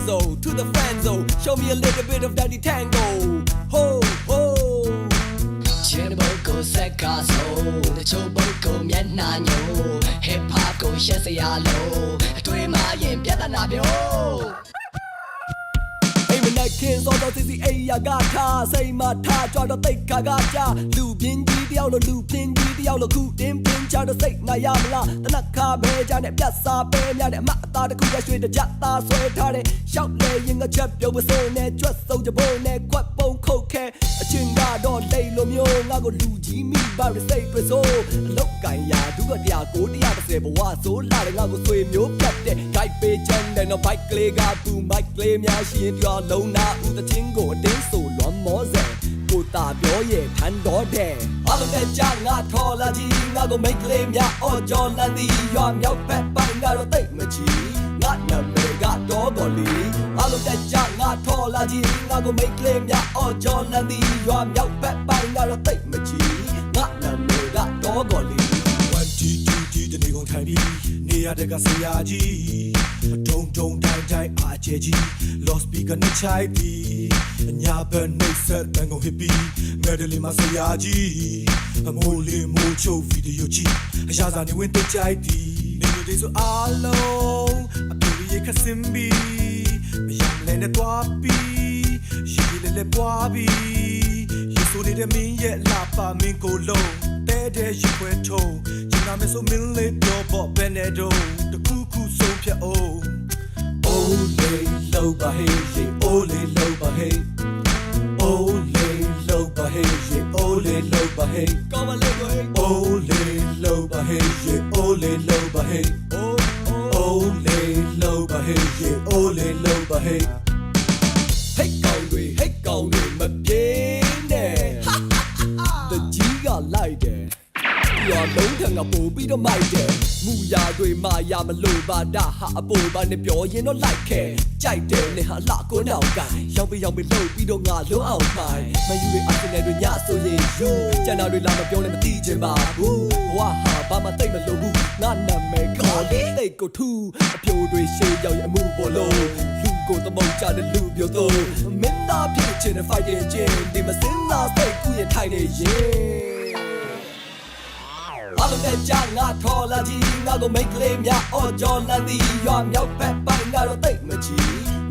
benzo to the fan zone. Show me a little bit of daddy tango. Ho ho. Chinaboko sekaso, the choboko mianano, hip hop go shesialo, twin my yin piatanabio. Kins all the city a gata say my ta draw the take kagaja lu bin ji diao lu pin ji diao lu ku tin pin cha the say na ya mla the nakha be ja ne pyat sa pe mya ne ma ta ta ku ya shwe de ja ta sway tha de shout le yin ga chat pyo ba so ne twat so ja bo ne kwat pong khot khe a chin ga do lei lo myo nga ko lu ji mi ba re say twe so lok kan ya du ga tia ko tia 30 ဘဝဆိုလာတယ်ငါကိုဆွေမျိုးပြတ်တဲ့ guide page နဲ့တော့ bike ကလေးကသူ mic ကလေးများရှိရင်ပြောလုံးနာဦးတချင်းကိုအတင်းဆိုလွန်မောစဲကိုတာပြောရဲ့ထန်တော်တဲ့အားလုံးတဲ့ကြငါထော်လာကြီးငါကို mic ကလေးများအော်ကြော်လန်သည်ရွာမြောက်ဘက်ပိုင်းကတော့တိတ်မချီငါနာမည်ကတော့တော်လီအားလုံးတဲ့ကြငါထော်လာကြီးငါကို mic ကလေးများအော်ကြော်လန်သည်ရွာမြောက်ဘက်ပိုင်းကတော့တိတ်မချီငါနာမည်ကတော့တော်လီတနေကုန်ထိုင်ပြီးနေရတဲ့ကဆရာကြီးတုံတုံတိုင်းတိုင်းအားကျကြီး lost speaker နဲ့ချိုက်ပြီးညာဘက်နှိပ်ဆက်တန်ကုန်ဟစ်ပြီးငယ်တလေးမှာဆရာကြီးအမိုးလေးမိုးချိုဗီဒီယိုကြီးအရာစာနေဝင်တက်ကြိုက်ပြီးနေလို့ဒီဆိုအားလုံးအပြေရခစင်ပြီးမရမလဲနဲ့တွားပြီးရှိလေလေပွားပြီးရေဆိုနေတဲ့မင်းရဲ့လာပါမင်းကိုလုံးတဲ့ရွှေထုံးကျန်မဆိုမင်းလေးပြောပေါ့ဘယ်နဲ့တော့တခုခုဆုံးဖြတ်အောင်အိုးလေးလောက်ပါဟေးရေအိုးလေးလောက်ပါဟေးအိုးလေးလောက်ပါဟေးရေအိုးလေးလောက်ပါဟေးကောင်းပါလေကိုအိုးလေးလောက်ပါဟေးရေအိုးလေးလောက်ပါဟေးအိုးလေးလောက်ပါဟေးရေအိုးလေးလောက်ပါဟေးဟိတ်ကောင်တွေမပြေနဲ့တကြီးကလိုက်တယ်ရောလုံးထံကပို့ပြီးတော့မိုက်တယ်မူရာတွေမာယာမလို့ပါဒါဟာအပေါ်ပါနဲ့ပြောရင်တော့လိုက်ခဲကြိုက်တယ်နဲ့ဟာလှကိုနောက်ကရောက်ပြီးလှုပ်ပြီးတော့ငါလုံးအောင်ခိုင်းမယူတွေအစနေတွေညဆိုရင်ယူကျန်တာတွေလာမပြောနဲ့မသိချင်ပါဘူးဘဝဟာဘာမှတိတ်မလို့ဘူးငါနာမည်ခေါ်လေးတိတ်ကိုထူအပြိုတွေရှေ့ရောက်ရင်အမှုပေါ်လို့လူကိုသမုတ်ကြတဲ့လူပြောတော့မင်းသားဖြစ်ချင်တဲ့ fighting ချင်းဒီမစင်းလာစိတ်ကူးရင်ထိုင်နေရင်အားလုံးတဲ့ကြငါထော်လာကြီးငါကို mic ကလေးများအော်ကြော်လန်သည်ရွာမြောက်ဘက်ပိုင်းကတော့တိတ်မချီ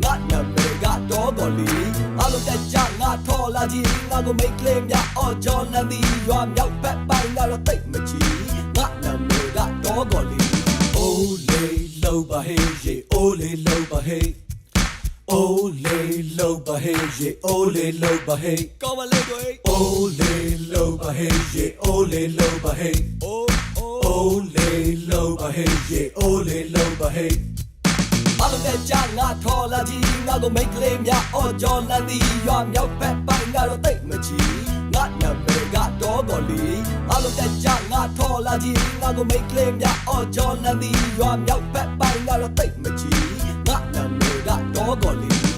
ငါနာမည်ကတော့တော်လီအားလုံးတဲ့ကြငါထော်လာကြီးငါကို mic ကလေးများအော်ကြော်လန်သည်ရွာမြောက်ဘက်ပိုင်းကတော့တိတ်မချီငါနာမည်ကတော့တော်လီအိုးလေးလောက်ပါဟေးရေအိုးလေးလောက်ပါဟေးအိုးလေးလောက်ပါဟေးရေအိုးလေးလောက်ပါဟေးကောင်းပါလေကိုအိုးလေးလောက်ပါဟေးရေအိုးလေးလောက်ပါဟေးအိုးလေးလောက်ပါဟေးရေအိုးလေးလောက်ပါဟေးအားလုံးတဲ့ကြငါထော်လာကြီးငါကို mic ကလေးများအော်ကြော်လန်သည်ရွာမြောက်ဘက်ပိုင်းကတော့တိတ်မချီငါနာမည်ကတော့တော်လီအားလုံးတဲ့ကြငါထော်လာကြီးငါကို mic ကလေးများအော်ကြော်လန်သည်ရွာမြောက်ဘက်ပိုင်းကတော့တိတ်မချီငါနာမည်ကတော့တော်လီ